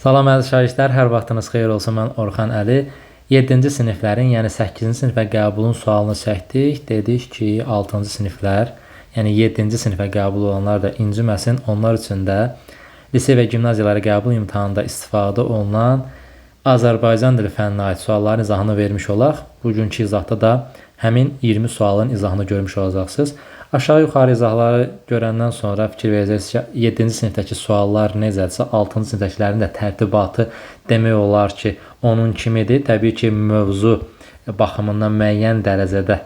Salam əziz şagirdlər, hər vaxtınız xeyir olsun. Mən Orxan Əli. 7-ci siniflərin, yəni 8-ci sinifə qəbulun sualını çəkdik. Dedik ki, 6-cı siniflər, yəni 7-ci sinifə qəbul olanlar da inciməsin. Onlar üçün də lise və gimnaziyalara qəbul imtahanında istifadə olunan Azərbaycan dili fənninə aid sualların izahını vermiş olaq. Bugünkü izahda da həmin 20 sualın izahını görmüş olacaqsınız. Aşağı-yuxarı izahları görəndən sonra fikir verəcəksiniz ki, 7-ci sinifdəki suallar necədirsə, 6-cı sinifdəkilərin də tərtibatı demək olar ki, onun kimidir. Təbii ki, mövzu baxımından müəyyən dərəcədə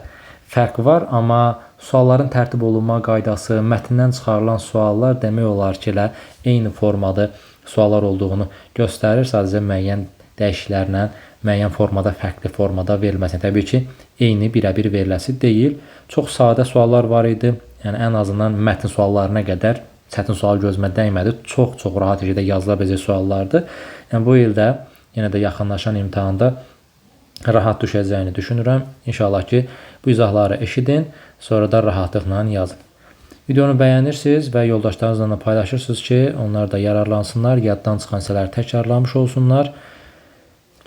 fərq var, amma sualların tərtib olunma qaydası, mətndən çıxarılan suallar demək olar ki, elə eyni formada suallar olduğunu göstərir. Sadəcə müəyyən dəyişikliklərlə müəyyən formada, fərqli formada verilməsi. Təbii ki, eyni birə-bir veriləsi deyil. Çox sadə suallar var idi. Yəni ən azından mətn suallarına qədər çətin sual gözümə dəymədi. Çox rahat şəkildə yazıla biləcək suallardır. Yəni bu ildə yenə də yaxınlaşan imtahanda rahat düşəcəyini düşünürəm. İnşallah ki, bu izahları eşidin, sonra da rahatlıqla yazın. Videonu bəyənirsiniz və yoldaşlarınızla da paylaşırsınız ki, onlar da yararlansınlar, yaddan çıxan hissələri təkrarlamış olsunlar.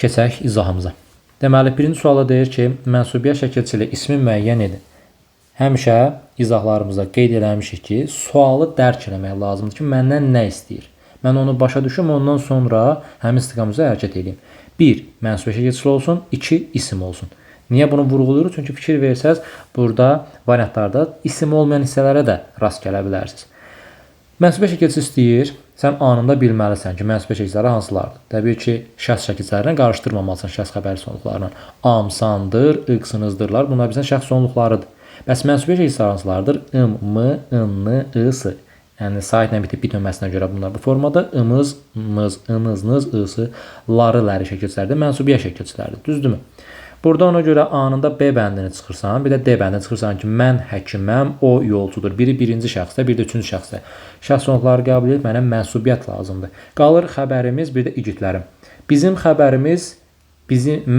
Keçək izahımıza. Deməli, birinci suala deyir ki, mənsubiyyət şəkilçisi ilə ismi müəyyən edin. Həmişə izahlarımızda qeyd eləmişik ki, sualı dərk eləmək lazımdır ki, məndən nə istəyir? Mən onu başa düşüm, ondan sonra həmin istiqamızda hərəkət edeyim. 1. Mənsubiyyət şəkilçisi olsun, 2. İsim olsun. Niyə bunu vurğuluyoruz? Çünki fikir versəz, burada variantlarda isim olmayan hissələrə də rast gələ bilərsiniz. Mənsubiyyət şəkilçisi istəyir, sən anında bilməlisən ki, mənsubiyyət şəkilçiləri hansılardır. Təbii ki, şəxs şəkilçilərini qarışdırmamalısan şəxs xəbəri sonluqlarla. Amsandır, ıqsınızdırlar. Bunlar bizdən şəxs sonluqlarıdır. Bəs mənsubiyyət şəkilçiləri hansılardır? ım, mı, ını, ısı. Yəni, saitlə bitib bitməməsinə görə bunlar bu formada. Imız, mız, ınız, nız, ısı, ları, ləri şəkilçilərdir. Mənsubiyyət şəkilçilərdir. Düzdürmü? Burada ona görə anında B bəndini çıxırsan, bir də D bəndini çıxırsan ki, mən həkiməm, o yolcudur. Biri birinci şəxsdə, bir də üçüncü şəxsdə. Şəxs sonluqları qəbul edib, mənə mənsubiyyət lazımdır. Qalır xəbərimiz, bir də igidlərim. Bizim xəbərimiz,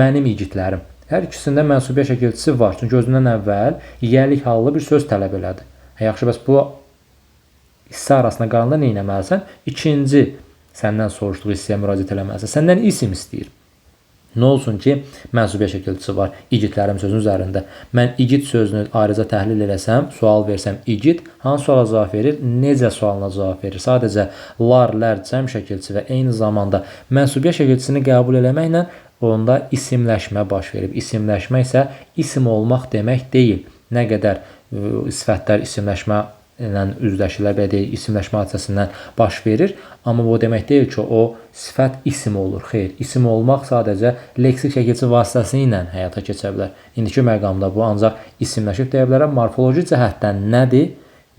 mənim igidlərim. Hər ikisində mənsubiyyət şəkilçisi var. Çünki özündən əvvəl yiyəlik hallı bir söz tələb elədi. Yaxşı, bəs bu hissə arasında qalanda nə etməlisən? İkinci səndən soruşduğu hissəyə müraciət eləməlisən. Səndən isim istəyir. Nə olsun ki, mənsubiyyət şəkilçisi var igidlərim sözünün üzərində. Mən igid sözünü ayrıca təhlil eləsəm, sual versəm, igid hansı suala cavab verir, necə sualına cavab verir. Sadəcə lar, lər, cəm şəkilçisi və eyni zamanda mənsubiyyət şəkilçisini qəbul eləməklə onda isimləşmə baş verib. İsimləşmə isə isim olmaq demək deyil. Nə qədər sifətlər isimləşmə ilə üzləşirlər, belə deyək, isimləşmə hadisəsindən baş verir. Amma bu demək deyil ki, o sifət isim olur. Xeyr, isim olmaq sadəcə leksik şəkilçi vasitəsi ilə həyata keçə bilər. İndiki məqamda bu ancaq isimləşib deyə bilərəm. Morfoloji cəhətdən nədir?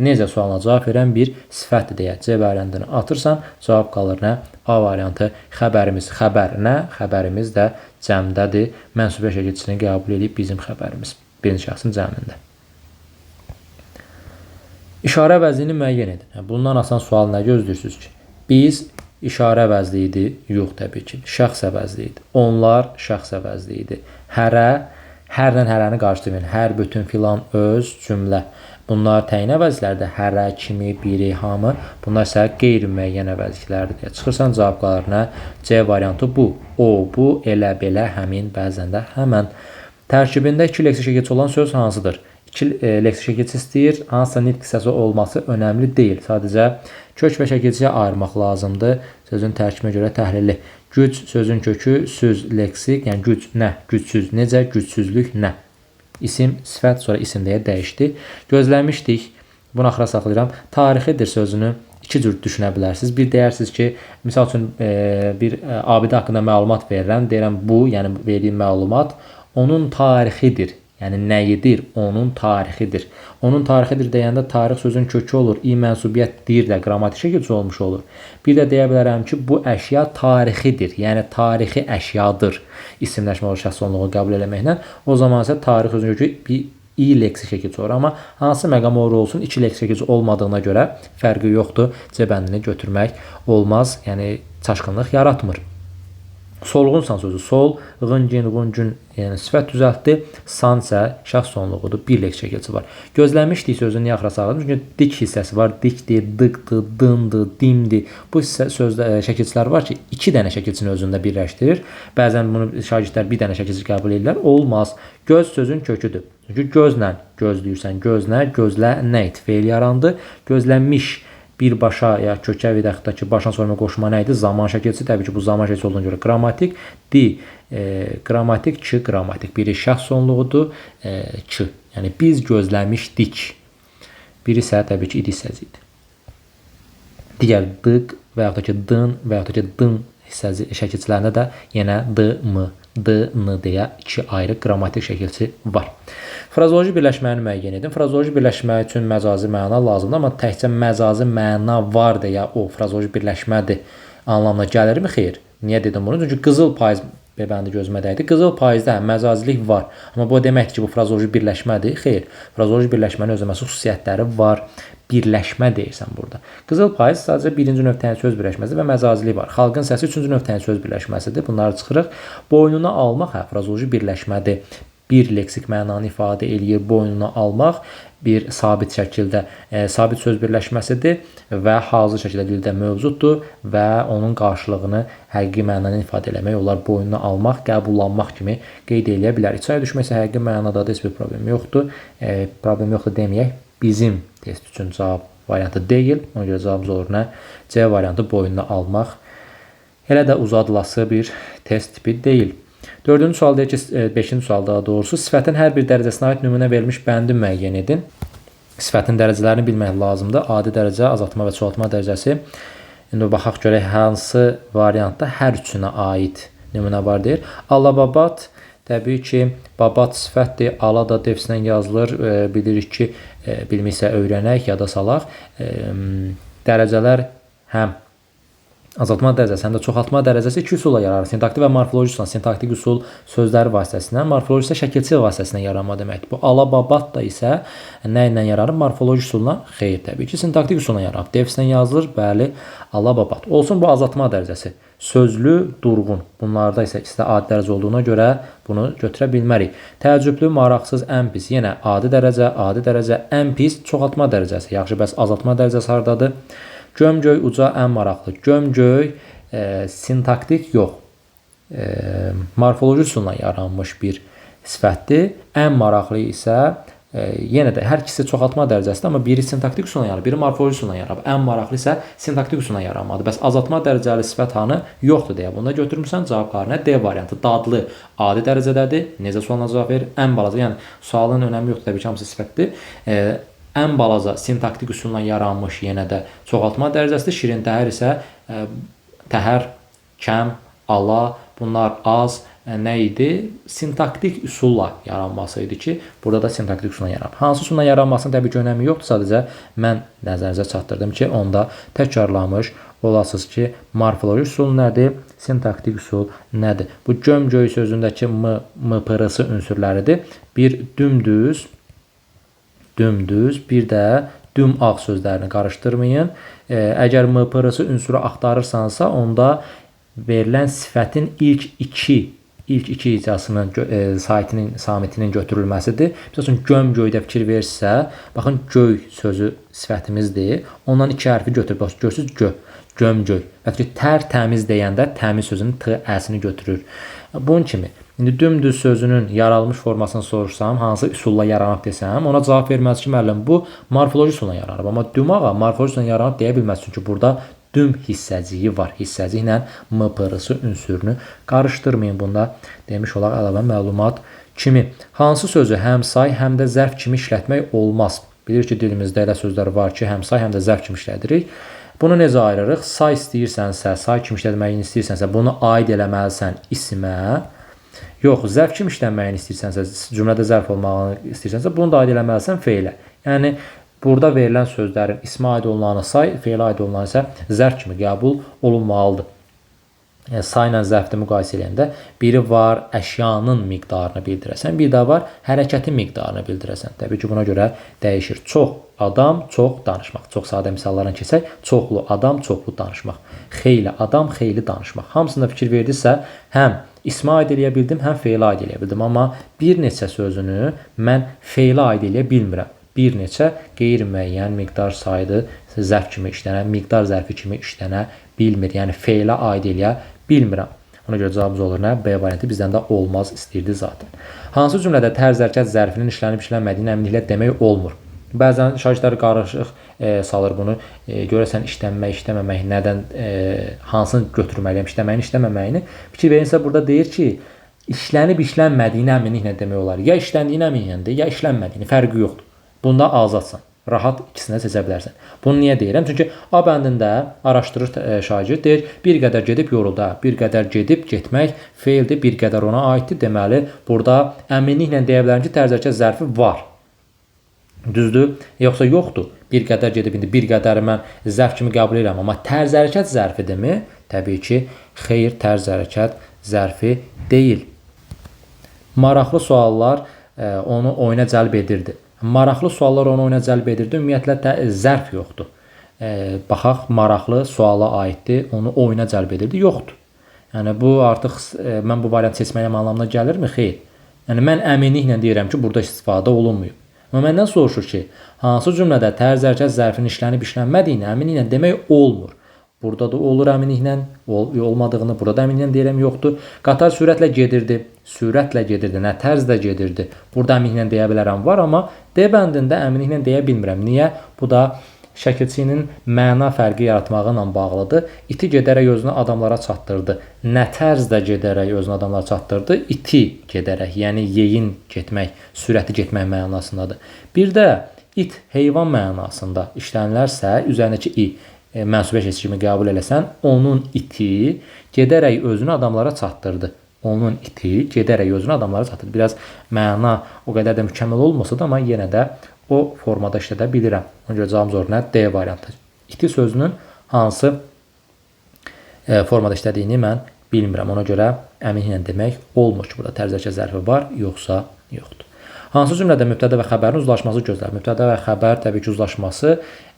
Necə sualına cavab verən bir sifətdir deyə C variantını atırsan, cavab qalır nə? A variantı xəbərimiz. Xəbər nə? Xəbərimiz də cəmdədir. Mənsubiyyət şəkilçisini qəbul edib bizim xəbərimiz. Birinci şəxsin cəmində. İşarə əvəzliyini müəyyən edin. Bundan asan sual nə gözləyirsiniz ki? Biz işarə əvəzliyi idi? Yox, təbii ki. Şəxs əvəzliyi idi. Onlar şəxs əvəzliyi idi. Hərə, hərlə hərəni qarşılayın. Hər, bütün, filan, öz, cümlə. Bunlar təyin əvəzliklərdir. Hərə, kimi, biri, hamı. Bunlar isə qeyri-müəyyən əvəzliklərdir. Çıxırsan cavab qalır nə? C variantı bu. O, bu, elə, belə, həmin, bəzən də həmən. Tərkibində iki leksik şəkilçisi olan söz hansıdır? İki leksik şəkilçisi istəyir, hansısa nitq hissəsi olması önəmli deyil. Sadəcə kök və şəkilçiyə ayırmaq lazımdır. Sözün tərkibinə görə təhlilli. Güc sözün kökü, söz leksik, yəni güc nə? Gücsüz necə? Gücsüzlük nə? İsim, sifət, sonra isim deyə dəyişdi. Gözləmişdik. Bunu axıra saxlayıram. Tarixidir sözünü iki cür düşünə bilərsiniz. Bir deyirsiniz ki, misal üçün bir abidə haqqında məlumat verirəm. Deyirəm bu, yəni verdiyim məlumat onun tarixidir. Yəni nəyidir? Onun tarixidir. Onun tarixidir deyəndə tarix sözün kökü olur. İ-mənsubiyyət dir də qrammatik şəkilçi olmuş olur. Bir də deyə bilərəm ki, bu əşya tarixidir. Yəni tarixi əşyadır. İsimləşmə olur şəxs sonluğu qəbul eləməklə. O zaman isə tarix sözün kökü bir i leksik şəkilçi olur. Amma hansı məqam olur olsun, iki leksik şəkilçi olmadığına görə fərqi yoxdur. C bəndini götürmək olmaz. Yəni çaşqınlıq yaratmır. Solğunsan sözü sol, ğıncin, ğuncun yəni sifət düzəltdi. San isə şəxs sonluğudur. Bir lek şəkilçi var. Gözlənmişdik sözünü niyə axıra saldım? Çünki dik hissəsi var. Dikdir, dıqdır, dındır, dimdir. Bu sözdə şəkilçilər var ki, 2 dənə şəkilçini özündə birləşdirir. Bəzən bunu şagirdlər bir dənə şəkilçi qəbul edirlər. Olmaz. Göz sözün köküdür. Çünki gözlə gözləyirsən, gözlə, gözlə nə et? Feil yarandı. Gözlənmiş birbaşa ya kökə və yaxud da ki, başdan sonuna qoşma nə idi? Zaman şəkilçisi. Təbii ki, bu zaman şəkilçisi olduğuna görə qrammatik, qrammatik, ç, qrammatik. Biri şəxs sonluğudur, ç. Yəni biz gözləmişdik. Biri isə təbii ki, idi hissəsi idi. Digər dıq və yaxud da ki, dın və yaxud da ki, dın hissəsi şəkilçilərində də yenə d, m, d, n deyə 2 ayrı qrammatik şəkilçi var. Frazoloji birləşməni müəyyən edin. Frazoloji birləşmə üçün məcazi məna lazımdır, amma təkcə məcazi məna var deyə o frazoloji birləşmədir anlamına gəlirmi? Xeyr. Niyə dedim bunu? Çünki qızıl payız bəndi gözümə dəydi. Qızıl payızda həm məcazilik var, amma bu deməkdir ki, bu frazoloji birləşmədir. Xeyr. Frazoloji birləşmənin özünə məxsus xüsusiyyətləri var. Birləşmə deyirsən burada. Qızıl payız sadəcə birinci növ təni söz birləşməsi və məcazilik var. Xalqın səsi üçüncü növ təni söz birləşməsidir. Bunları çıxırıq. Boynuna almaq frazoloji birləşmədir. Bir leksik mənanı ifadə eləyir. Boynuna almaq bir sabit şəkildə sabit söz birləşməsidir və hazır şəkildə dildə mövcuddur və onun qarşılığını həqiqi mənanı ifadə eləmək olar. Boynuna almaq, qəbullanmaq kimi qeyd eləyə bilərik. İçəri düşmək isə həqiqi mənadadır, heç bir problem yoxdur. Problem yoxdur deməyək. Bizim test üçün cavab variantı deyil. Ona görə cavabımız olur nə? C variantı boynuna almaq. Elə də uzadılası bir test tipi deyil. 4-cü sual deyir ki, 5-ci sual daha doğrusu sifətin hər bir dərəcəsinə aid nümunə verilmiş bəndi müəyyən edin. Sifətin dərəcələrini bilmək lazımdır. Adi dərəcə, azaltma və çoxaltma dərəcəsi. İndi baxaq görək hansı variantda hər üçünə aid nümunə var deyir. Alababat, təbii ki, babat sifətdir. Ala da defislə yazılır. Bilirik ki, bilmirsə öyrənək, yada salaq. Dərəcələr həm azaltma dərəcəsi, həm də çoxaltma dərəcəsi 2 üsulla yaranır. Sintaktik və morfoloji üsulla. Sintaktik üsul sözləri vasitəsilə, morfoloji isə şəkilçi vasitəsilə yaranma deməkdir. Bu alababat da isə nə ilə yaranır? Morfoloji üsulla? Xeyr, təbii ki, sintaktik üsulla yaranır. Defislə yazılır, bəli, alababat. Olsun bu azaltma dərəcəsi. Sözlü, durğun. Bunlarda isə ikisi də adi dərəcə olduğuna görə bunu götürə bilmərik. Təəccüblü, maraqsız, ən pis. Yenə adi dərəcə, ən pis, çoxaltma dərəcəsi. Yaxşı, bəs azaltma dərəcəsi hardadır? Gömgöy, uca, ən maraqlı. Gömgöy, sintaktik yox. Morfoloji üsulla yaranmış bir sifətdir. Ən maraqlı isə yenə də hər ikisi çoxaltma dərəcəsidir, amma biri sintaktik üsulla yaranır, biri morfoloji üsulla yaranır. Ən maraqlı isə sintaktik üsulla yaranmadır. Bəs azaltma dərəcəli sifət hanı? Yoxdur deyə. Bunda götürmüsən cavablarına D variantı. Dadlı, adi dərəcədədir. Necə sualına cavab verir? Ən balaca, yəni sualın önəmi yoxdur, təbii ki, hamısı sifətdir. Ən balaca sintaktik üsulla yaranmış yenə də çoxaltma dərəcəsidir. Şirin təhər isə təhər, kəm, ala, bunlar az nə idi? Sintaktik üsulla yaranması idi ki, burada da sintaktik üsulla yaranır. Hansı üsulla yaranmasının təbii ki, önəmi yoxdur. Sadəcə mən nəzərinizə çatdırdım ki, onda təkrarlamış olasınız ki, morfoloji üsul nədir? Sintaktik üsul nədir? Bu gömgöy sözündəki m, pırısı ünsürləridir. Bir dümdüz, bir də düm ağ sözlərini qarışdırmayın. Əgər m, pırısı ünsürü axtarırsansa, onda verilən sifətin ilk iki icrasının samitinin götürülməsidir. Məsələn, gömgöydə fikir versə, baxın, göy sözü sifətimizdir. Ondan 2 hərfi götürür. Bax, görürsünüz, gömgöy. Və ki, təmiz deyəndə təmiz sözünün t, əsini götürür. Bunun kimi, indi dümdüz sözünün yaralmış formasını sorursam, hansı üsulla yaranıb desəm, ona cavab verməz ki, müəllim, bu morfoloji üsulla yaranıb. Amma dümağa morfoloji üsulla yaranıb deyə bilməz. Çünki burada düm hissəciyi var. Hissəciklə m, pırısı ünsürünü qarışdırmayın. Bunda demiş olaq əlavə məlumat kimi. Hansı sözü həm say, həm də zərf kimi işlətmək olmaz? Bilir ki, dilimizdə elə sözlər var ki, həm say, həm də zərf kimi işlədirik. Bunu necə ayırırıq? Say istəyirsənsə, say kimi işlətməyini istəyirsənsə, bunu aid eləməlisən ismə. Yox, zərf kimi işlənməyini istəyirsənsə, cümlədə zərf olmağını istəyirsənsə, bunu da aid eləməlisən feilə. Yəni, burada verilən sözlərin ismə aid olunanı say, feilə aid olunanı isə zərf kimi qəbul olunmalıdır. sayla zərfdə müqayisə edəndə biri var əşyanın miqdarını bildirəsən, bir də var hərəkətin miqdarını bildirəsən. Təbii ki, buna görə dəyişir. Çox adam, çox danışmaq. Çox sadə misallarla keçək. Çoxlu adam, çoxlu danışmaq. Xeyli adam, xeyli danışmaq. Hamısında fikir verdinizsə, həm ismə aid eləyə bildim, həm feilə aid eləyə bildim. Amma bir neçə sözünü mən feilə aid eləyə bilmirəm. Bir neçə qeyri-müəyyən miqdar saydı zərf kimi işlənə, miqdar zərfi kimi işlənə bilmir. Yəni feilə aid eləyə bilmirəm. Ona görə cavabımız olur nə? B variantı bizdən də olmaz istəyirdi zaten. Hansı cümlədə tərz hərəkət zərfinin işlənib işlənmədiyini əminliklə demək olmur? Bəzən şagirdlər qarışıq salır bunu. Görəsən işlənmək, işləməmək, nədən, hansını götürməliyəm, işləməyini, işləməməyini. Fikir verinsə burada deyir ki, işlənib işlənmədiyini əminliklə demək olar. Ya işləndiyini əminliklə, ya işlənmədiyini, fərqi yoxdur. Bunda azadsan. Rahat ikisini seçə bilərsən. Bunu niyə deyirəm? Çünki A bəndində araşdırır şagird, deyir, bir qədər gedib yoruldu. Bir qədər gedib getmək feildir, bir qədər ona aiddir. Deməli, burada əminliklə deyə bilərəm ki, tərz hərəkət zərfi var. Düzdür? Yoxsa yoxdur. Bir qədər gedib indi bir qədəri mən zərf kimi qəbul edirəm. Amma tərz hərəkət zərfidirmi? Təbii ki, xeyr, tərz hərəkət zərfi deyil. Maraqlı suallar onu oyuna cəlb edirdi. Maraqlı suallar onu oyuna cəlb edirdi. Ümumiyyətlə zərf yoxdur. Baxaq, maraqlı suala aiddir, onu oyuna cəlb edirdi. Yoxdur. Yəni bu artıq mən bu variant seçməyəm anlamına gəlirmi? Xeyr. Yəni mən əminliklə deyirəm ki, burada istifadə olunmuyor. Amma məndən soruşur ki, hansı cümlədə tərz hərəkət zərfinin işlənib işlənmədiyini əminliklə demək olmur. Burada da olur əminliklə, olmadığını burada da əminliklə deyirəm, yoxdur. Qatar sürətlə gedirdi, sürətlə gedirdi, nə tərzdə gedirdi. Burada əminliklə deyə bilərəm, var, amma D bəndində əminliklə deyə bilmirəm. Niyə? Bu da şəkilçinin məna fərqi yaratmağı ilə bağlıdır. İti gedərək özünü adamlara çatdırdı. Nə tərzdə gedərək özünü adamlara çatdırdı? İti gedərək, yəni yeyin getmək, sürəti getmək mənasındadır. Bir də it heyvan mənasında işlənilərsə, üzərindəki i mənsubə keçi kimi qəbul eləsən, onun iti gedərək özünü adamlara çatdırdı. Onun iti gedərək özünü adamlara çatdırdı. Biraz məna o qədər də mükəmməl olmasa da, amma yenə də o formada işlədə bilirəm. Ona görə cavabımız olur nə? D variantı. İti sözünün hansı formada işlədiyini mən bilmirəm. Ona görə əminliklə demək olmur ki, burada tərz hərəkət zərfi var, yoxsa yoxdur. Hansı cümlədə mübtədə və xəbərin uzlaşması gözləlir? Mübtədə və xəbər təbii ki, uzlaşması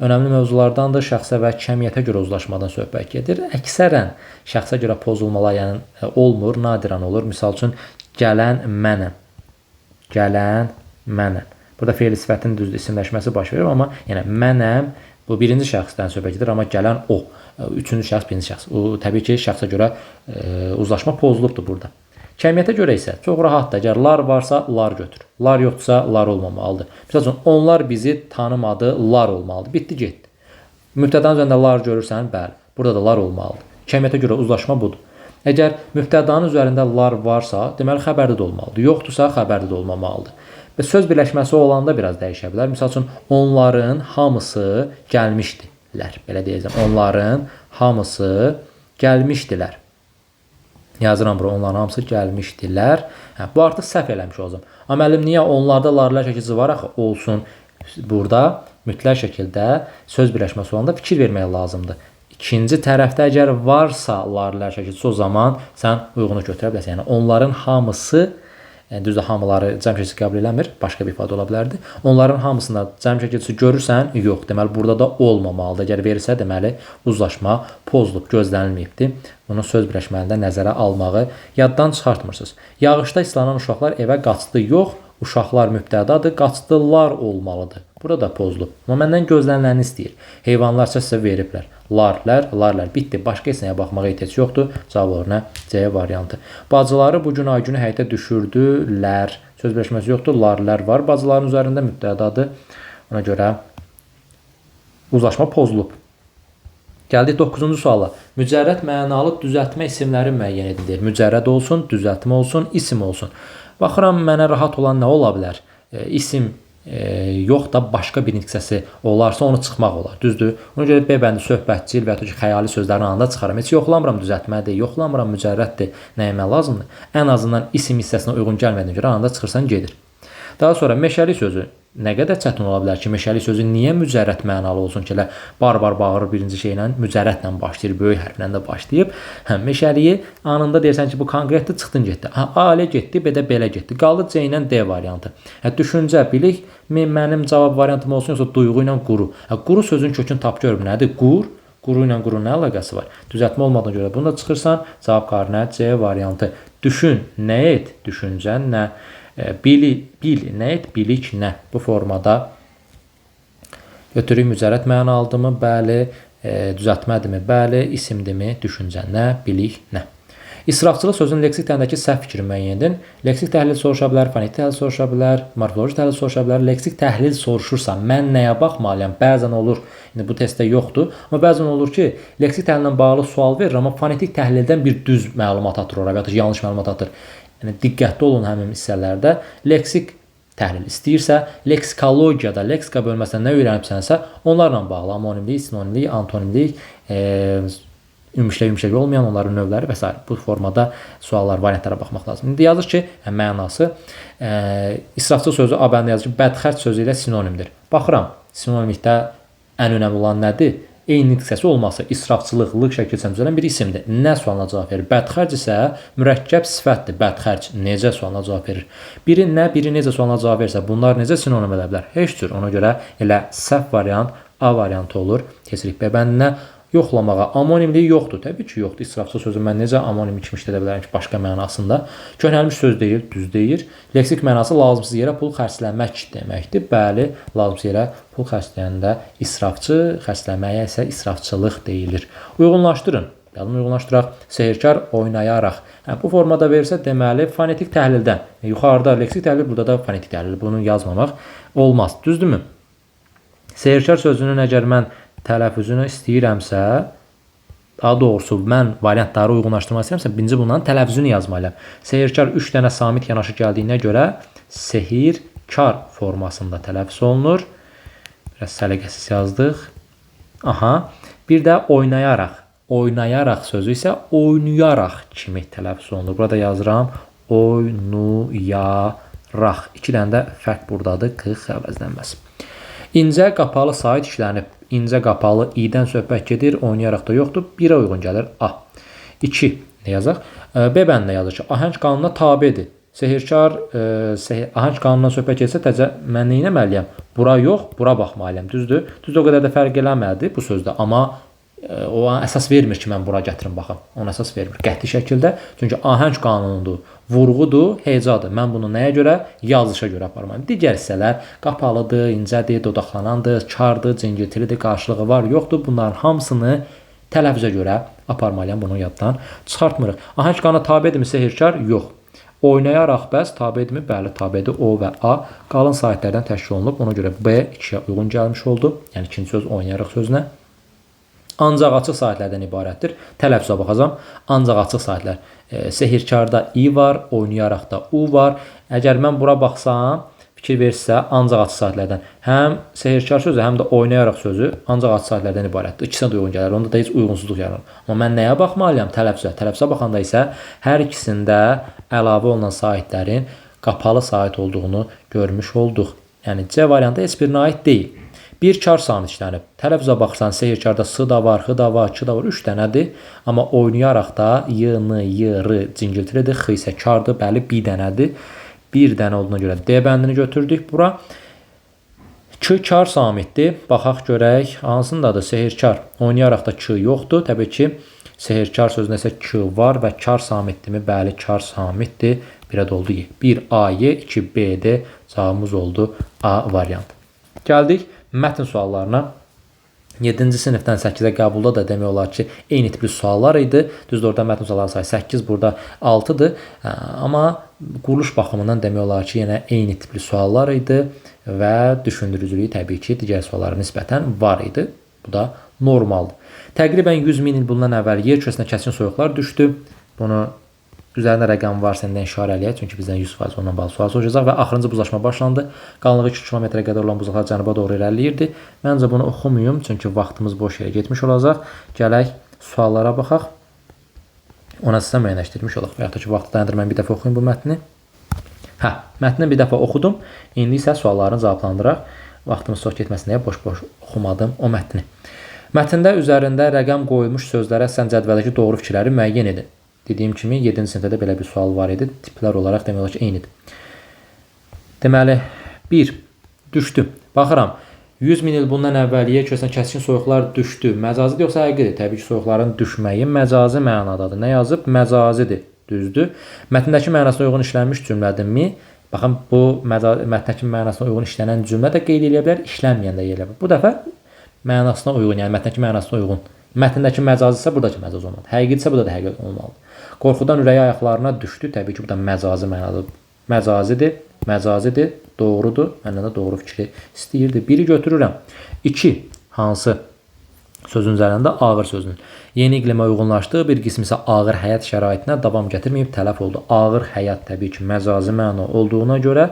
önəmli mövzulardandır. Şəxsə və kəmiyyətə görə uzlaşmadan söhbət gedir. Əksərən şəxsə görə pozulmalar yəni olmur, nadirən olur. Misal üçün, gələn mənəm. Gələn mənəm. Burada feil sifətin düzdür, isimləşməsi baş verir, amma yəni mənəm, bu birinci şəxsdən söhbət gedir, amma gələn o. Üçüncü şəxs, birinci şəxs. O, təbii ki, şəxsə görə uzlaşma pozulubdur burada. Kəmiyyətə görə isə çox rahatdır. Əgər lar varsa, lar götür. Lar yoxdursa, lar olmamalıdır. Məsəl üçün, onlar bizi tanımadı, lar olmalıdır. Bitdi, getdi. Mübtədanın üzərində lar görürsən, bəli. Burada da lar olmalıdır. Kəmiyyətə görə uzlaşma budur. Əgər mübtədanın üzərində lar varsa, deməli xəbərdə də olmalıdır. Yoxdursa, xəbərdə də olmamalıdır. Və söz birləşməsi olanda biraz dəyişə bilər. Misal üçün, onların hamısı gəlmişdilər. Belə deyəcəm. Onların hamısı gəlmişdilər. Yazıram bura, onların hamısı gəlmişdilər. Bu artıq səhv eləmiş olacam. Amma müəllim, niyə onlarda larlar şəkilçisi var axı? Olsun. Burada mütləq şəkildə söz birləşməsi olanda fikir vermək lazımdır. İkinci tərəfdə əgər varsa larlar şəkilçisi, o zaman sən uyğunu götürə bilərsən. Yəni onların hamısı, düzdür, hamıları cəm şəkilçisi qəbul eləmir, başqa bir ifadə ola bilərdi. Onların hamısında cəm şəkilçisi görürsən, yox. Deməli, burada da olmamalıdır. Əgər verirsə, deməli, uzlaşma pozulub, gözlənilməyibdir. Bunu söz birləşməsində nəzərə almağı yaddan çıxartmırsınız. Yağışda islanan uşaqlar evə qaçdı, yox. Uşaqlar mübtədadır, qaçdılar olmalıdır. Burada da pozulub. Amma məndən gözləniləni istəyir. Heyvanlarsa sizə veriblər. Larlər, larlər. Bitdi. Başqa hissəyə baxmağa ehtiyac yoxdur. Cavab olur nə? C variantı. Bacıları bu gün ay günü həyətə düşürdülər. Söz birləşməsi yoxdur. Larlər var. Bacıların üzərində mübtədadır. Ona görə uzlaşma pozulub. Gəldik 9-cu suala. Mücərrəd mənalı düzəltmə isimləri müəyyən edilir. Mücərrəd olsun, düzəltmə olsun, isim olsun. Baxıram, mənə rahat olan nə ola bilər? İsim yox da başqa bir nitqsəsi olarsa onu çıxmaq olar. Düzdür? Ona görə B bəndi söhbətcil və ya ki, xəyali sözlərin anında çıxaram. Heç yoxlamıram düzəltmədir, yoxlamıram mücərrəddir. Nəyimə lazımdır? Ən azından isim hissəsinə uyğun gəlmədiyinə görə anında çıxırsan gedir. Daha sonra meşəlik sözü nə qədər çətin ola bilər ki, meşəlik sözü niyə mücərrət mənalı olsun ki, elə bar-bar bağırır birinci şeylə, mücərrətlə başlayır, böyük hərflə də başlayıb. Hə, meşəliyi anında deyirsən ki, bu konkretdir, çıxdın getdi. Hə, A ilə getdi, B də belə getdi. Qaldı C ilə D variantı. Hə, düşüncə, bilik mənim cavab variantım olsun, yoxsa duyğu ilə quru. Hə, quru sözün kökünü tap görüm nədir? Qur. Quru ilə qurun nə əlaqəsi var? Düzəltmə olmadığına görə bunu da çıxırsan, cavab qarnə C variantı. Düşün, nə et? Düşüncə, nə? Bil, nə et, bilik, nə? Bu formada götürük mücərrət mənalıdırmı? Bəli. Düzəltmədirmi? Bəli. İsimdirmi? Düşüncə, nə? Bilik, nə? İsrafçılıq sözünün leksik təhlildəki səhv fikri müəyyən edin. Leksik təhlil soruşa bilər, fonetik təhlil soruşa bilər, morfoloji təhlil soruşa bilər. Leksik təhlil soruşursa, mən nəyə baxmalıyam? Bəzən olur, indi bu testdə yoxdur, amma bəzən olur ki, leksik təhlillə bağlı sual verir, amma fonetik təhlildən bir düz məlumat atır ora, ya yanlış məlumat atır. Yəni, diqqətli olun həmin hissələrdə. Leksik təhlil istəyirsə, leksikologiyada, leksika bölməsində nə öyrənibsənsə, onlarla bağlı amonimlik, sinonimlik, antonimlik, ümüşlə olmayan onların növləri və s. Bu formada suallar, variantlara baxmaq lazım. İndi yazır ki, mənası israfçı sözü A bəndə yazır ki, bədxərc sözü ilə sinonimdir. Baxıram, sinonimlikdə ən önəmli olan nədir? Eyni hissəsi olması, israfçılıq, lıq şəkilsəm düzələn bir isimdir. Nə sualına cavab verir? Bədxərc isə mürəkkəb sifətdir. Bədxərc necə sualına cavab verir? Biri nə, biri necə sualına cavab verirsə, bunlar necə sinonim edə bilər? Heç cür. Ona görə elə səhv variant A variantı olur. Keçirik B bəndinə. Yoxlamağa amonimliyi yoxdur. Təbii ki, yoxdur. İsrafçı sözü mən necə anonim kimi işlədə bilərəm ki, başqa mənasında. Köhnəlmiş söz deyil, düz deyir. Leksik mənası lazımsız yerə pul xərcləmək deməkdir. Bəli, lazımsız yerə pul xərcləyəndə israfçı, xərcləməyə isə israfçılıq deyilir. Uyğunlaşdırın. Yalnız uyğunlaşdıraq. Sehirkar oynayaraq. Bu formada verirsə, deməli, fonetik təhlildən. Yuxarıda leksik təhlil, burada da fonetik təhlil. Bunu yazmamaq olmaz. Düzdürmü? Sehirkar sözünün əgər mən tələffüzünü istəyirəmsə, daha doğrusu mən variantları uyğunlaşdırmaq istəyirəmsə, birinci bundan tələffüzünü yazmalıyam. Sehirkar 3 dənə samit yanaşı gəldiyinə görə sehirkar formasında tələffüz olunur. Biraz səliqəsiz yazdıq. Aha. Bir də oynayaraq. Oynayaraq sözü isə oynayaraq kimi tələffüz olunur. Burada yazıram oynayaraq. 2 dənə də fərq buradadır. X əvəzlənməz. İncə qapalı sait işlənib. İncə qapalı i-dən söhbət gedir, oynayaraq da yoxdur. 1-ə uyğun gəlir A. 2 nə yazaq? B bəndində yazır ki, ahəng qanununa tabedir. Sehirkar ahəng qanunundan söhbət getsə, təcə mən nə etməliyəm? Bura yox, bura baxmalıyam. Düzdür? Düzdür, o qədər də fərq eləmədi bu sözdə, amma o əsas vermir ki, mən bura gətirim baxım. Ona əsas vermir qəti şəkildə. Çünki ahəng qanunudur, vurğudur, hecadır. Mən bunu nəyə görə? Yazışa görə aparmalıyım. Digər hissələr qapalıdır, incədir, dodaqlanandır, kardır, cingiltilidir, qarşılığı var, yoxdur. Bunların hamısını tələffüzə görə aparmalıyam. Bunu yaddan çıxartmırıq. Ahəng qanuna tabedirmi sehirkar? Yox. Oynayaraq bəs tabedirmi? Bəli, tabedir. O və A qalın saitlərdən təşkil olunub. Ona görə B 2-yə uyğun gəlmiş oldu. Yəni ikinci söz oynayaraq sözünə. Ancaq açıq saitlərdən ibarətdir. Tələffüzə baxacam. Ancaq açıq saitlər. Sehirkarda i var, oynayaraq da u var. Əgər mən bura baxsam, fikir versə, ancaq açıq saitlərdən. Həm sehirkar sözü, həm də oynayaraq sözü ancaq açıq saitlərdən ibarətdir. İkisinə də uyğun gəlir. Onda da heç uyğunsuzluq yaranır. Amma mən nəyə baxmalıyam? Tələffüzə. Tələffüzə baxanda isə hər ikisində əlavə olunan saitlərin qapalı sait olduğunu görmüş olduq. Yəni C variantı heç birinə aid deyil. Bir kar samit işlənib. Tələffüzə baxsan, sehirkarda s da var, x da var, k da var, 3 dənədir. Amma oynayaraq da y, n, y, r cingiltilidir, x isə kardır, bəli, bir dənədir. Bir dənə olduğuna görə D bəndini götürdük bura. K kar samitdir. Baxaq görək, hansındadır? Sehirkar. Oynayaraq da k yoxdur. Təbii ki, sehirkar sözündə isə k var və kar samitdirmi? Bəli, kar samitdir. Birə də oldu y. 1 A, y, 2 B, D. Cavabımız oldu A variant. Gəldik mətn suallarına. 7-ci sinifdən 8-ə qəbulda da demək olar ki, eyni tipli suallar idi. Düzdür, orada mətn sualları sayı 8, burada 6-dır. Amma quruluş baxımından demək olar ki, yenə eyni tipli suallar idi və düşündürücülüyü təbii ki, digər suallara nisbətən var idi. Bu da normaldır. Təqribən 100 min il bundan əvvəl yer kürəsinə kəskin soyuqlar düşdü. Bunu üzərində rəqəm var, səndən işarə eləyək. Çünki bizdən 100% ondan bağlı sual soracaq və axırıncı buzlaşma başlandı. Qalınlığı 2 kilometrə qədər olan buzlaqlar cənuba doğru irəliləyirdi. Məncə bunu oxumayım, çünki vaxtımız boş yerə getmiş olacaq. Gələk suallara baxaq. Ona sizə müəyyənləşdirmiş olaq. Və yaxud da ki, vaxtı dayandırıb mən bir dəfə oxuyum bu mətni. Mətni bir dəfə oxudum. İndi isə sualların cavablandıraq. Vaxtımız çox getməsin deyə boş-boş oxumadım o mətni. Mətndə üzərində rəqəm qoyulmuş sözlərə əsasən cədvəldəki doğru fikirləri müəyyən edin. Dediyim kimi 7-ci sinifdə də belə bir sual var idi. Tiplər olaraq demək olar ki, eynidir. Deməli, 1. Düşdü. Baxıram. 100 min il bundan əvvəliyə kəskin soyuqlar düşdü. Məcazidir yoxsa həqiqidir? Təbii ki, soyuqların düşməyi məcazi mənadadır. Nə yazıb? Məcazidir. Düzdür. Mətndəki mənasına uyğun işlənmiş cümlədirmi? Baxın, bu mətndəki mənasına uyğun işlənən cümlə də qeyd edə bilər, işlənməyən də edə bilər. Bu dəfə mənasına uyğun, yəni mətndəki mənasına uyğun. Mətndəki məcazi isə buradakı məcazi olmalıdır. Həqiqi isə burada da həqiqi olmalıdır. Qorxudan ürəyi ayaqlarına düşdü. Təbii ki, bu da məcazi mənadır. Məcazidir, doğrudur. Məndən də doğru fikri istəyirdi. 1-i götürürəm. 2. Hansı sözün üzərində? Ağır sözünün. Yeni iqlimə uyğunlaşdığı bir qismi isə ağır həyat şəraitinə davam gətirməyib tələf oldu. Ağır həyat təbii ki, məcazi məna olduğuna görə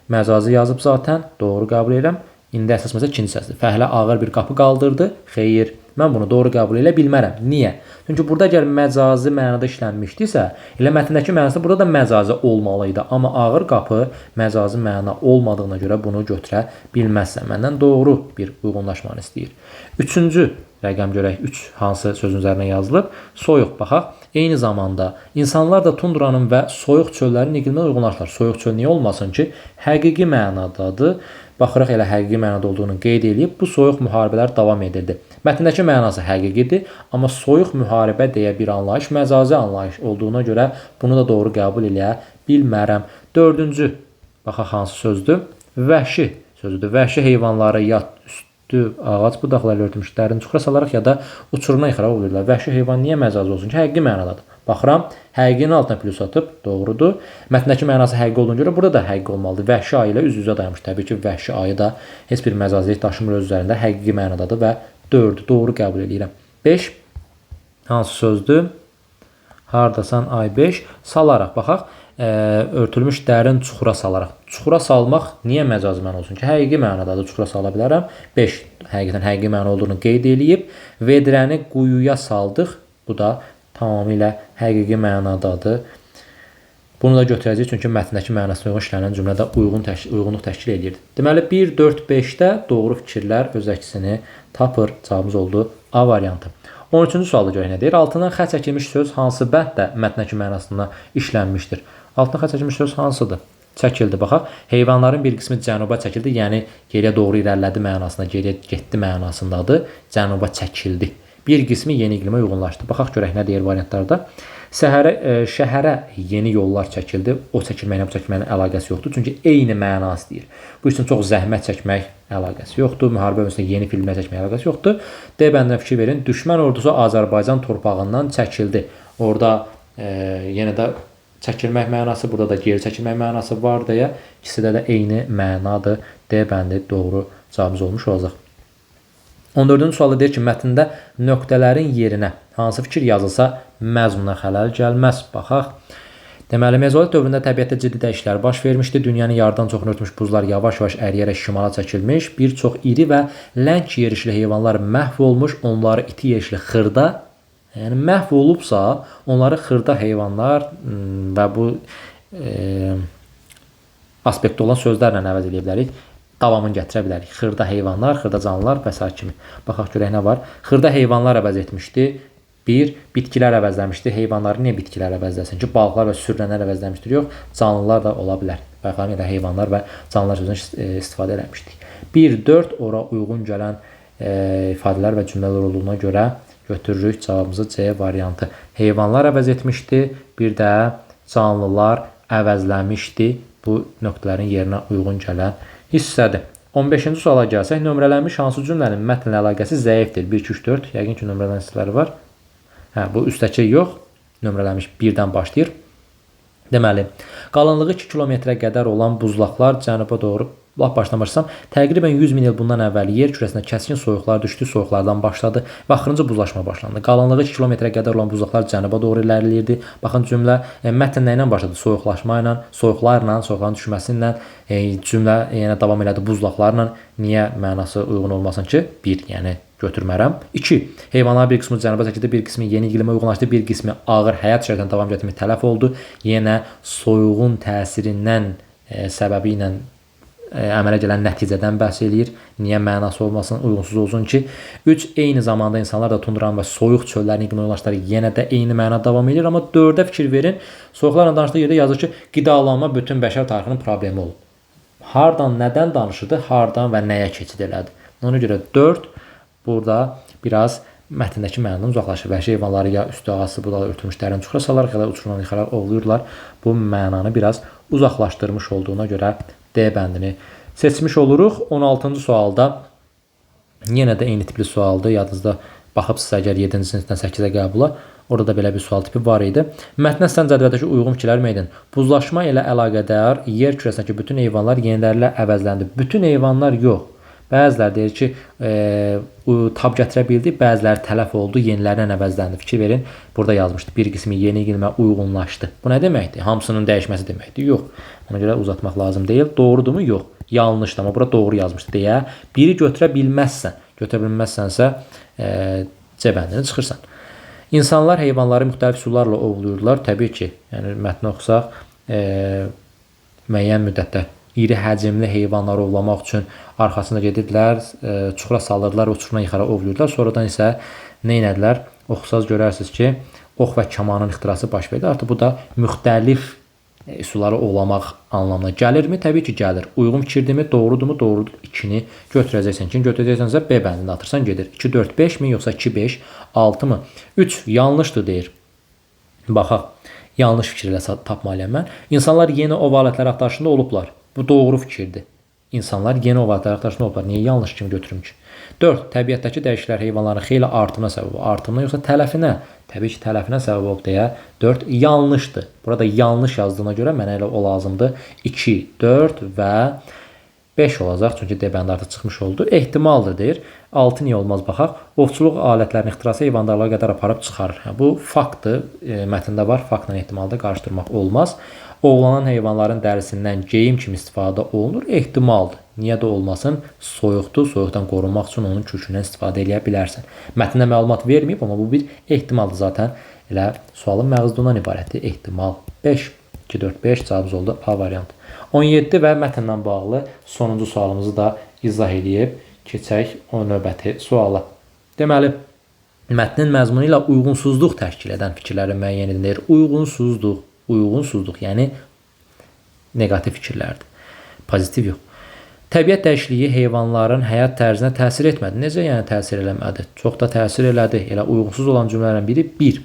məcazi yazıb zaten. Doğru qəbul edirəm. İndi əsas məsələ ikinci səsdir. Fəhlə ağır bir qapı qaldırdı. Xeyr. Mən bunu doğru qəbul edə bilmərəm. Niyə? Çünki burada əgər məcazi mənada işlənmişdisə, elə mətndəki mənası burada da məcazi olmalıydı. Amma ağır qapı məcazi məna olmadığına görə bunu götürə bilməzsən. Məndən doğru bir uyğunlaşmanı istəyir. Üçüncü rəqəm görək. 3 hansı sözün üzərinə yazılıb? Soyuq. Baxaq. Eyni zamanda insanlar da tundranın və soyuq çöllərin iqliminə uyğunlaşırlar. Soyuq çöl niyə olmasın ki? Həqiqi mənadadır. Baxırıq elə həqiqi mənada olduğunu qeyd edib, bu soyuq müharibələr davam edirdi. Mətndəki mənası həqiqidir, amma soyuq müharibə deyə bir anlayış məcazi anlayış olduğuna görə bunu da doğru qəbul edə bilmərəm. 4-cü, baxaq hansı sözdür? Vəhşi sözüdür. Vəhşi heyvanları yat üstü ağac budaqlarla örtülmüş dərin çuxura salaraq ya da uçurumdan ixraq olurlar. Vəhşi heyvan niyə məcazi olsun ki? Həqiqi mənadadır. Baxıram, həqiqinin altına plus atıb, doğrudur. Mətndəki mənası həqiqi olduğuna görə burada da həqiqi olmalıdır. Vəhşi ayı ilə üz-üzə dayanmış. Təbii ki, vəhşi ayı da heç bir məcazilik daşımır öz üzərində, həqiqi mənadadır və 4-dür. Doğru qəbul edirəm. 5. Hansı sözdür? Hardasan ay 5. Salaraq, baxaq. Örtülmüş dərin çuxura salaraq. Çuxura salmaq niyə məcazi məna olsun ki? Həqiqi mənadadır, çuxura sala bilərəm. 5. Həqiqətən həqiqi məna olduğunu qeyd edib. Vedrəni quyuya saldıq. Bu da tamamilə həqiqi mənadadır. Bunu da götürəcəyik çünki mətndəki mənasına uyğun işlənən cümlədə uyğunluq təşkil edir. Deməli 1, 4, 5-də doğru fikirlər öz əksini tapır. Cavabımız oldu A variantı. 13-cü sualda görək nə deyir? Altından xətt çəkilmiş söz hansı bənddə mətndəki mənasına işlənmişdir? Altından xətt çəkilmiş söz hansıdır? Çəkildi. Baxaq. Heyvanların bir qismi cənuba çəkildi. Yəni geriyə doğru irəlilədi mənasında, geriyə getdi mənasındadır. Cənuba çəkildi. Bir qismi yeni iqlimə uyğunlaşdı. Baxaq görək nə deyir variantlarda. Şəhərə yeni yollar çəkildi. O çəkilməklə bu çəkilməyin əlaqəsi yoxdur. Çünki eyni məna istəyir. Bu üçün çox zəhmət çəkmək əlaqəsi yoxdur. Müharibə öncəsində yeni filmlər çəkmək əlaqəsi yoxdur. D bəndinə fikir verin. Düşmən ordusu Azərbaycan torpağından çəkildi. Orada yenə də çəkilmək mənası, burada da geri çəkilmək mənası var deyə ikisi də eyni mənadır. D bəndi doğru cavabımız olmuş olacaq. 14-cü sualda deyir ki, mətndə nöqtələrin yerinə hansı fikir yazılsa məzmuna xələl gəlməz. Baxaq. Deməli, mezolit dövründə təbiətdə ciddi dəyişikliklər baş vermişdi. Dünyanın yarıdan çoxunu örtmüş buzlar yavaş-yavaş əriyərək şimala çəkilmiş. Bir çox iri və ləng yerişli heyvanlar məhv olmuş, onları iti yerişli xırda, yəni məhv olubsa, onları xırda heyvanlar və bu aspektdə olan sözlərlə əvəz edə bilərik. Davamını gətirə bilərik. Xırda heyvanlar, xırda canlılar və s. kimi. Baxaq görək nə var. Xırda heyvanlar əvəz etmişdi. 1. Bitkilər əvəzləmişdi. Heyvanları niyə bitkilər əvəzləsin ki? Balıqlar və sürünənlər əvəzləmişdir. Yox, canlılar da ola bilər. Baxaq elə heyvanlar və canlılar sözündən istifadə eləmişdik. 1, 4 ora uyğun gələn ifadələr və cümlələr olduğuna görə götürürük cavabımızı C variantı. Heyvanlar əvəz etmişdi. Bir də canlılar əvəzləmişdi. Bu nöqtələrin yerinə uyğun gələn hissədir. 15-ci suala gəlsək, nömrələnmiş hansı cümlənin mətnlə əlaqəsi zəifdir? 1, 2, 3, 4. Yəqin ki, nömrələnmiş hissələri var. Bu üstəki yox. Nömrələnmiş 1-dən başlayır. Deməli, qalınlığı 2 kilometrə qədər olan buzlaqlar cənuba doğru lap başdan başlasam, təqribən 100 min il bundan əvvəl yer kürəsinə kəskin soyuqlar düşdü, soyuqlardan başladı və axırıncı buzlaşma başlandı. Qalınlığı 2 kilometrə qədər olan buzlaqlar cənuba doğru irəliləyirdi. Baxın cümlə mətn nə ilə başladı? Soyuqlaşma ilə, soyuqlarla, soyuqların düşməsi ilə cümlə yenə davam elədi buzlaqlarla. Niyə mənası uyğun olmasın ki? 1, yəni götürmərəm. 2. Heyvanlar bir qismi cənuba çəkildi, bir qismi yeni iqlimə uyğunlaşdı, bir qismi ağır həyat şəraitinə davam gətirmək tələf oldu. Yenə soyuğun təsirindən səbəbi ilə əmələ gələn nəticədən bəhs eləyir. Niyə mənası olmasın, uyğunsuz olsun ki? 3. Eyni zamanda insanlar da tundranın və soyuq çöllərin iqlim yoldaşları yenə də eyni məna davam edir. Amma 4-ə fikir verin. Soyuqlarla danışdığı yerdə yazır ki, qidalanma bütün bəşər tarixinin problemi olub. Hardan, nədən danışırdı, hardan və nəyə keçid elədi. Ona görə 4 burada biraz mətndəki mənadan uzaqlaşır. Vəhşi heyvanları ya üstü ağası budaqla örtülmüş dərin çuxura salaraq ya da uçurumdan yıxaraq ovlayırlar. Bu mənanı biraz uzaqlaşdırmış olduğuna görə D bəndini seçmiş oluruq. 16-cı sualda yenə də eyni tipli sualdır. Yadınızda baxıbsınızsa əgər 7-ci sinifdən 8-ə qəbula, orada da belə bir sual tipi var idi. Mətnə sən cədvəldəki uyğun fikirlər edin. Buzlaşma ilə əlaqədar yer kürəsindəki bütün heyvanlar yenilərlə əvəzləndi. Bütün heyvanlar yox. Bəziləri deyir ki, tab gətirə bildi, bəziləri tələf oldu, yenilərlə əvəzləndi. Fikir verin, burada yazmışdı. Bir qismi yeni iqlimə uyğunlaşdı. Bu nə deməkdir? Hamısının dəyişməsi deməkdir. Yox. Ona görə uzatmaq lazım deyil. Doğrudumu? Yox. Yanlışdır. Amma burada doğru yazmışdı deyə. Biri götürə bilməzsən. Götürə bilməzsənsə C bəndini çıxırsan. İnsanlar heyvanları müxtəlif üsullarla ovluyurlar. Təbii ki, yəni mətni oxusaq, müəyyən müddətdə iri həcmli heyvanları ovlamaq üçün arxasında gedirdilər, çuxura salırdılar, uçurumdan yıxaraq ovluyurdular. Sonradan isə nə etdilər? Oxusaz görərsiniz ki, ox və kamanın ixtirası baş verdi. Artıq bu da müxtəlif üsulları ovlamaq anlamına gəlirmi? Təbii ki, gəlir. Uyğun fikirdirmi? Doğrudurmu? Doğrudur. 2-ni götürəcəksən. 2-ni götürəcəksənsə B bəndində atırsan gedir. 2, 4, 5 mi? Yoxsa 2, 5, 6 mı? 3 yanlışdır deyir. Baxaq. Yanlış fikirlə tapmalıyam mən. İnsanlar yeni ov alətləri axtarışında olublar. Bu doğru fikirdir. İnsanlar yeni ov alətləri axtarışında olublar. Niyə yanlış kimi götürüm ki? 4. Təbiətdəki dəyişikliklər heyvanların xeyli artımına səbəb olur. Artımına yoxsa tələfinə? Təbii ki, tələfinə səbəb olub deyə 4 yanlışdır. Burada yanlış yazdığına görə mənə elə o lazımdır. 2, 4 və 5 olacaq. Çünki D bəndi artıq çıxmış oldu. Ehtimaldır deyir. 6 niyə olmaz baxaq. Ovçuluq alətlərinin ixtirası heyvandarlığa qədər aparıb çıxarır. Bu faktdır. Mətndə var. Faktla ehtimalda qarışdırmaq olmaz. Ovlanan heyvanların dərisindən geyim kimi istifadə olunur. Ehtimaldır. Niyə də olmasın? Soyuqdur. Soyuqdan qorunmaq üçün onun kökündən istifadə edə bilərsən. Mətndə məlumat verməyib, amma bu bir ehtimaldır zaten. Elə sualın məğzundan ibarətdir. Ehtimal 5. 2, 4, 5 cavabımız oldu A variantı. 17 və mətnlə bağlı sonuncu sualımızı da izah edib keçək o növbəti suala. Deməli, mətnin məzmunu ilə uyğunsuzluq təşkil edən fikirlərin müəyyən edilir. Uyğunsuzluq, yəni negativ fikirlərdir. Pozitiv yox. Təbiət dəyişikliyi heyvanların həyat tərzinə təsir etmədi. Necə yəni təsir eləmədi? Çox da təsir elədi. Elə uyğunsuz olan cümlələrin biri 1.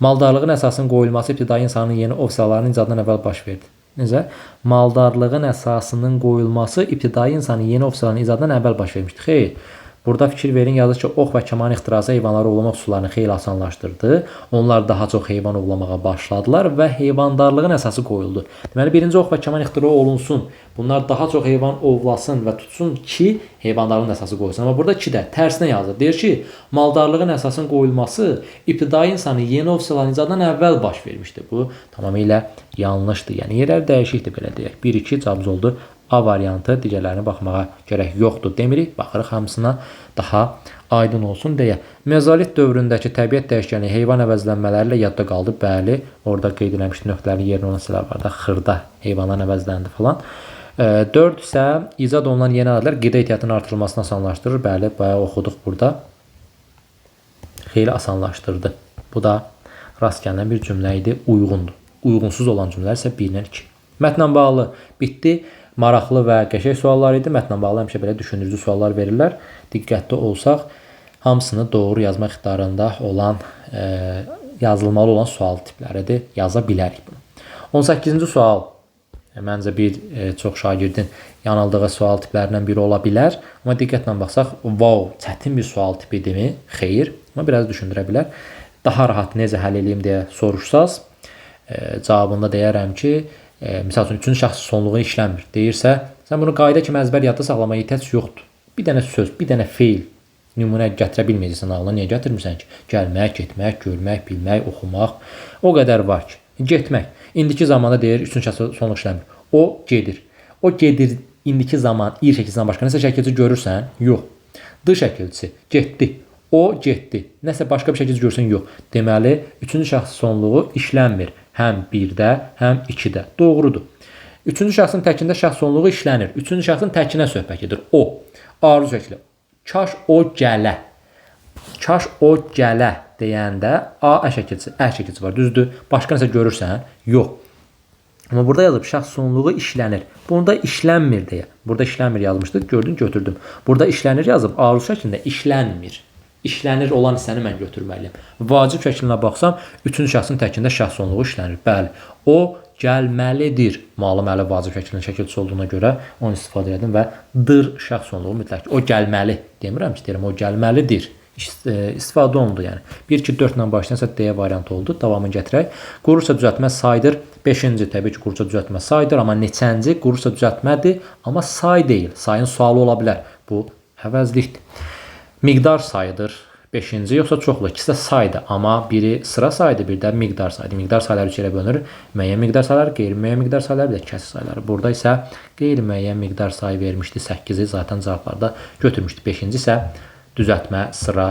Maldarlığın əsasının qoyulması ibtidai insanın yeni ov silahlarının icadından əvvəl baş verdi. Necə? Maldarlığın əsasının qoyulması ibtidai insanın yeni ov silahlarının icadından əvvəl baş vermişdi. Xeyr. Burada fikir verin, yazır ki, ox və kaman ixtirası heyvanları ovlamaq üsullarını xeyli asanlaşdırdı. Onlar daha çox heyvan ovlamağa başladılar və heyvandarlığın əsası qoyuldu. Deməli, birinci ox və kaman ixtira olunsun. Bunlar daha çox heyvan ovlasın və tutsun ki, heyvandarlığın əsası qoyulsun. Amma burada 2 də tərsinə yazır. Deyir ki, maldarlığın əsasının qoyulması ibtidai insanın yeni ov silahlarının icadından əvvəl baş vermişdi. Bu tamamilə yanlışdır. Yəni, yerlər dəyişikdir, belə deyək. 1-2 cavabımız oldu. A variantı, digərlərini baxmağa gərək yoxdur demirik. Baxırıq hamısına daha aydın olsun deyə. Mezolit dövründəki təbiət dəyişkənliyi heyvan əvəzlənmələri ilə yadda qaldı. Bəli, orada qeyd edilmiş nöqtələrin yerinə olan silah var da, xırda heyvanlar əvəzləndi falan. 4 isə icad olunan yeni adlar qida ehtiyatının artırılmasını asanlaşdırır. Bəli, bayağı oxuduq burada. Xeyli asanlaşdırdı. Bu da rast gələn bir cümlə idi, uyğundur. Uyğunsuz olan cümlələr isə 1-dən 2. Mətnlə bağlı bitdi. Maraqlı və qəşəng suallar idi. Mətnlə bağlı həmişə belə düşündürücü suallar verirlər. Diqqətli olsaq, hamısını doğru yazma ixtidarında olan, yazılmalı olan sual tipləridir. Yaza bilərik bunu. 18-ci sual. Məncə bir çox şagirdin yanıldığı sual tiplərindən biri ola bilər. Amma diqqətlə baxsaq, wow, çətin bir sual tipidirmi? Xeyr. Amma biraz düşündürə bilər. Daha rahat necə həll edeyim deyə soruşsaz, cavabında deyərəm ki, misal üçün, üçüncü şəxs sonluğu işlənmir deyirsə, sən bunu qayda kimi əzbər yadda saxlamaya ehtiyac yoxdur. Bir dənə söz, bir dənə feil nümunə gətirə bilməyəcəksən ağlına. Niyə gətirmirsən ki? Gəlmək, getmək, görmək, bilmək, oxumaq. O qədər var ki. Getmək. İndiki zamanda deyir, üçüncü şəxs sonluq işlənmir. O gedir. O gedir indiki zaman, ir şəkilsindən başqa nəsə şəkilci görürsən? Yox. D şəkilçisi getdi. O getdi. Nəsə başqa bir şəkilci görürsən? Yox. Deməli, üçüncü şəxs sonluğu işlənmir. Həm 1-də, həm 2-də. Doğrudur. Üçüncü şəxsin təkində şəxs sonluğu işlənir. Üçüncü şəxsin təkinə söhbət gedir. O. Arzu şəkli. Kaş o gələ. Kaş o gələ deyəndə A şəkilçisi var. Düzdür? Başqa nəsə görürsən? Yox. Amma burada yazıb şəxs sonluğu işlənir. Bunda işlənmir deyə. Burada işlənmir yazmışdıq. Gördün, götürdüm. Burada işlənir yazıb arzu şəklində işlənmir. İşlənir olan hissəni mən götürməliyəm. Vacib şəklinə baxsam, üçüncü şəxsin təkində şəxs sonluğu işlənir. Bəli. O gəlməlidir. Malum əli vacib şəklinin şəkilçisi olduğuna görə onu istifadə edim və dır şəxs sonluğu mütləq. O gəlməli demirəm ki, deyirəm o gəlməlidir. İstifadə olundu yəni. 1, 2, 4 ilə başlayansa D variantı oldu. Davamını gətirək. Qurursa düzəltmə saydır. 5-ci təbii ki, qurursa düzəltmə saydır. Amma neçənci? Qurursa düzəltmədir. Amma say deyil. Sayın sualı ola bilər. Bu əvəzlikdir. Miqdar sayıdır. 5-ci yoxsa çoxlu. İkisi də saydır. Amma biri sıra sayıdır, bir də miqdar sayıdır. Miqdar sayıları 3 ilə bölünür. Müəyyən miqdar sayıları, qeyri-müəyyən miqdar sayıları, bir də kəsr sayıları. Burada isə qeyri-müəyyən miqdar sayı vermişdi. 8-i zaten cavablarda götürmüşdü. 5-ci isə düzəltmə sıra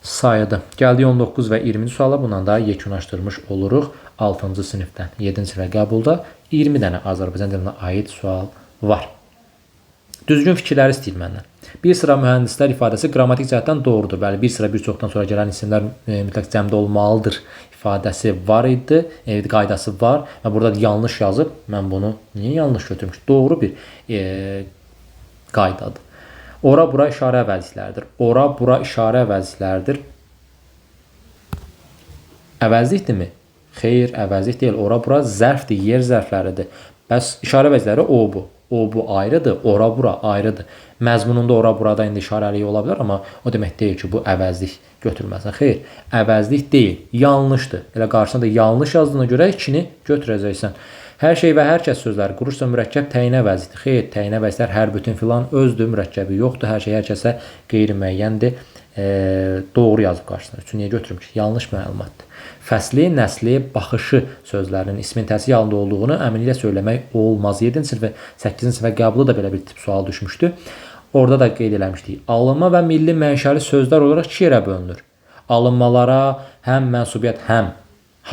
sayıdır. Gəldi 19 və 20-ci suala. Bundan da yekunlaşdırmış oluruq. 6-cı sinifdən 7-ci sinifə qəbulda 20 dənə Azərbaycan dilinə aid sual var. Düzgün fikirləri istəyir məndən. Bir sıra mühəndislər ifadəsi qrammatik cəhətdən doğrudur. Bəli, bir sıra bir çoxdan sonra gələn isimlər mütləq cəmdə olmalıdır ifadəsi var idi. Qaydası var və burada yanlış yazıb. Mən bunu niyə yanlış götürmüşdüm? Doğru bir qaydadır. Ora bura işarə əvəzlikləridir. Ora bura işarə əvəzlikləridir. Əvəzlikdirmi? Xeyr, əvəzlik deyil. Ora bura zərfdir, yer zərfləridir. Bəs işarə əvəzlikləri o bu. O bu ayrıdır, ora bura ayrıdır. Məzmununda ora burada indi işarəlik ola bilər, amma o demək deyil ki, bu əvəzlik götürülməsin. Xeyr, əvəzlik deyil, yanlışdır. Elə qarşısında da yanlış yazdığına görə 2-ni götürəcəksən. Hər şey və hər kəs sözləri qurursa mürəkkəb təyin əvəzlikdir. Xeyr, təyin əvəzliklər hər bütün filan özdür, mürəkkəbi yoxdur. Hər şey hər kəsə qeyri-müəyyəndir. Doğru yazıb qarşısına. Üçün niyə götürüm ki? Yanlış məlumatdır. Fəsli, nəsli, baxışı sözlərinin ismin təsir halında olduğunu əminliklə söyləmək olmaz. 7-ci sinifə, 8-ci sinifə qəbulda da belə bir tip sual düşmüşdü. Orada da qeyd eləmişdik. Alınma və milli mənşəli sözlər olaraq 2 yerə bölünür. Alınmalara həm mənsubiyyət, həm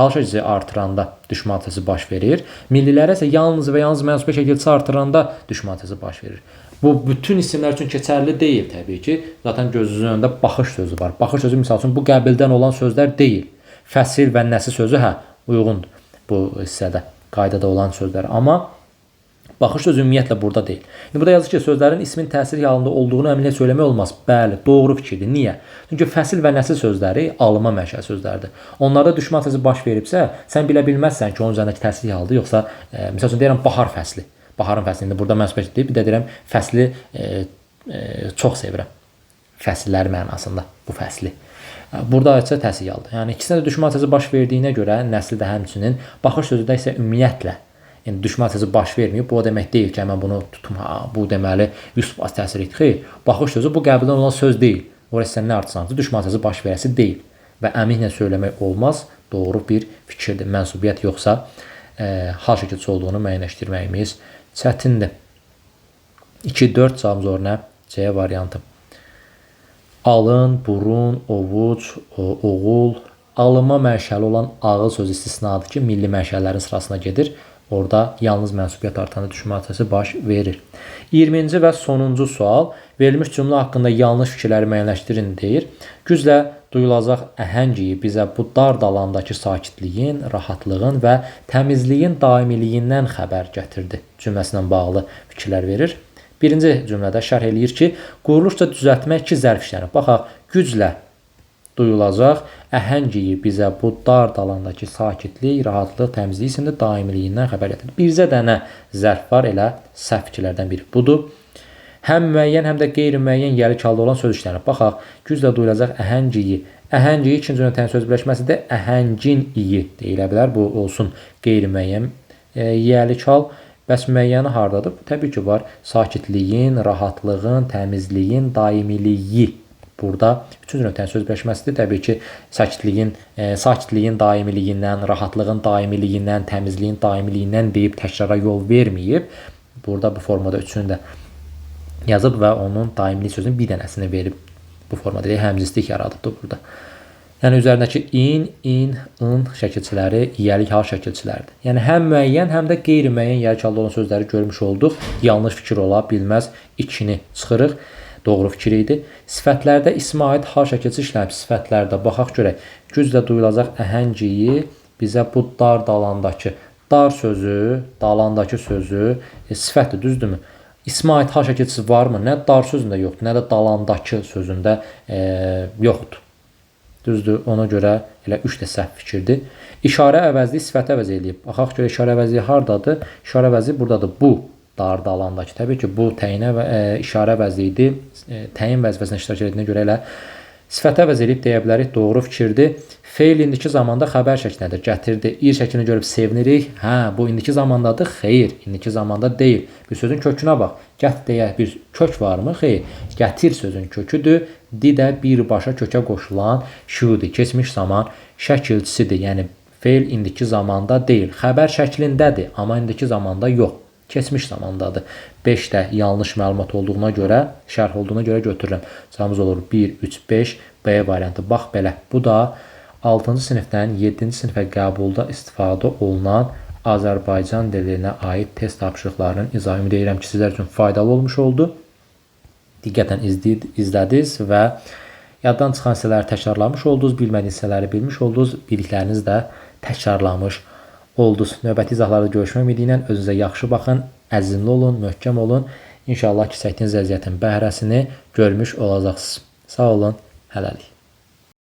hal şəkilçisi artıranda düşmə hadisəsi baş verir. Millilərə isə yalnız və yalnız mənsubiyyət şəkilçisi artıranda düşmə hadisəsi baş verir. Bu bütün isimlər üçün keçərli deyil təbii ki. Zaten gözünüzün önündə baxış sözü var. Baxış sözü misal üçün bu qəbildən olan sözlər deyil. Fəsil və nəsil sözü uyğundur bu hissədə, qaydada olan sözlər. Amma baxış sözü ümumiyyətlə burada deyil. Burada yazır ki, sözlərin ismin təsir halında olduğunu əminlə söyləmək olmaz. Bəli, doğru fikirdir. Niyə? Çünki fəsil və nəsil sözləri alınma mənşəli sözlərdir. Onlarda düşmə hadisəsi baş veribsə, sən bilə bilməzsən ki, onun üzərindəki təsir halıdır, yoxsa misal üçün deyirəm bahar fəsli. Baharın fəslində burada mənsubiyyət deyib, bir də deyirəm fəsli çox sevirəm. Fəsillər mənasında bu fəsli. Burada isə təsir aldı. Yəni ikisində də düşmə hadisəsi baş verdiyinə görə nəsli də həmçinin, baxış sözüdə isə ümumiyyətlə düşmə hadisəsi baş verməyib. Bu o demək deyil ki, mən bunu tutum, bu deməli 100% təsir etdi. Xeyr, baxış sözü bu qəbildən olan söz deyil. Orası sən nə artsansa düşmə hadisəsi baş verəsi deyil və əminlə söyləmək olmaz. Doğru bir fikirdir. Mənsubiyyət yoxsa hal şəkilçisi olduğunu müəyyənləşdirməyimiz çətindir. 2-4 cavabımız oranı C variantı. Alın, burun, ovuc, oğul, alınma mənşəli olan ağıl sözü istisnadır ki, milli mənşələrin sırasına gedir. Orada yalnız mənsubiyyət artanda düşmə hadisəsi baş verir. 20-ci və sonuncu sual. Verilmiş cümlə haqqında yanlış fikirləri müəyyənləşdirin deyir. Güclə duyulacaq əhəngiyi bizə bu dar dalandakı sakitliyin, rahatlığın və təmizliyin daimiliyindən xəbər gətirdi. Cümləsinə bağlı fikirlər verir. Birinci cümlədə şərh eləyir ki, quruluşca düzəltmək 2 zərf işlənir. Baxaq, güclə duyulacaq əhəngiyi bizə bu dar dalandakı sakitlik, rahatlıq, təmizlik isimli daimiliyindən xəbər gətirir. Bircə dənə zərf var, elə səhv fikirlərdən biri budur. Həm müəyyən, həm də qeyri-müəyyən yəlik halda olan söz işlənir. Baxaq, güclə duyulacaq əhəngiyi. Əhəngiyi ikinci növbənin söz birləşməsində əhəngin iyi deyilə bilər. Bu olsun qeyri-müəyyən yəlik hal. Bəs müəyyəni hardadır? Təbii ki, var. Sakitliyin, rahatlığın, təmizliyin, daimiliyi. Burada üçüncü nöqtənin söz birləşməsidir. Təbii ki, sakitliyin daimiliyindən, rahatlığın daimiliyindən, təmizliyin daimiliyindən deyib təkrara yol verməyib. Burada bu formada üçünü də yazıb və onun daimiliyi sözünün bir dənəsini verib bu formada həmzislik yaradıbdır burada. Yəni üzərindəki in, ın şəkilçiləri yiyəlik hal şəkilçiləridir. Yəni həm müəyyən, həm də qeyri-müəyyən yiyəlik halda olan sözləri görmüş olduq. Yanlış fikir ola bilməz. 2-ni çıxırıq. Doğru fikir idi. Sifətlərdə ismə aid hal şəkilçi işlənib. Sifətlərdə baxaq görək. Güclə duyulacaq əhəngiyi bizə bu dar dalandakı dar sözü, dalandakı sözü sifətdir, düzdürmü? İsmə aid hal şəkilçisi varmı? Nə dar sözündə yoxdur, nə də dalandakı sözündə yoxdur. Düzdür, ona görə elə 3 də səhv fikirdir. İşarə əvəzliyi sifəti əvəz eləyib. Baxaq görə işarə əvəzliyi hardadır? İşarə əvəzliyi buradadır. Bu dar dalandakı. Təbii ki, bu təyinə və işarə əvəzliyidir. Təyin vəzifəsində iştirak etdiyinə görə elə sifəti əvəz eləyib deyə bilərik. Doğru fikirdir. Feil indiki zamanda xəbər şəklindədir. Gətirdi. İr şəklini görüb sevinirik. Hə, bu indiki zamandadır. Xeyr, indiki zamanda deyil. Bir sözün kökünə bax. Gət deyə bir kök varmı? Xeyr. Gətir sözün köküdür. Di də birbaşa kökə qoşulan şudur. Keçmiş zaman şəkilçisidir. Yəni feil indiki zamanda deyil. Xəbər şəklindədir, amma indiki zamanda yox. Keçmiş zamandadır. 5 də yanlış məlumat olduğuna görə, şərh olduğuna görə götürürəm. Cavabımız olur 1, 3, 5. B variantı. Bax belə. Bu da 6-cı sinifdən 7-ci sinifə qəbulda istifadə olunan Azərbaycan dilinə aid test tapşırıqlarının izahı. Ümid edirəm ki, sizlər üçün faydalı olmuş oldu. Diqqətlə izlədiniz və yaddan çıxan hissələri təkrarlamış oldunuz, bilmədiyiniz hissələri bilmiş oldunuz, bildikləriniz də təkrarlamış oldunuz. Növbəti izahlarda görüşmək ümidi ilə özünüzə yaxşı baxın, əzimli olun, möhkəm olun. İnşallah ki, çəkdiyiniz əziyyətin bəhrəsini görmüş olacaqsınız. Sağ olun, hələlik.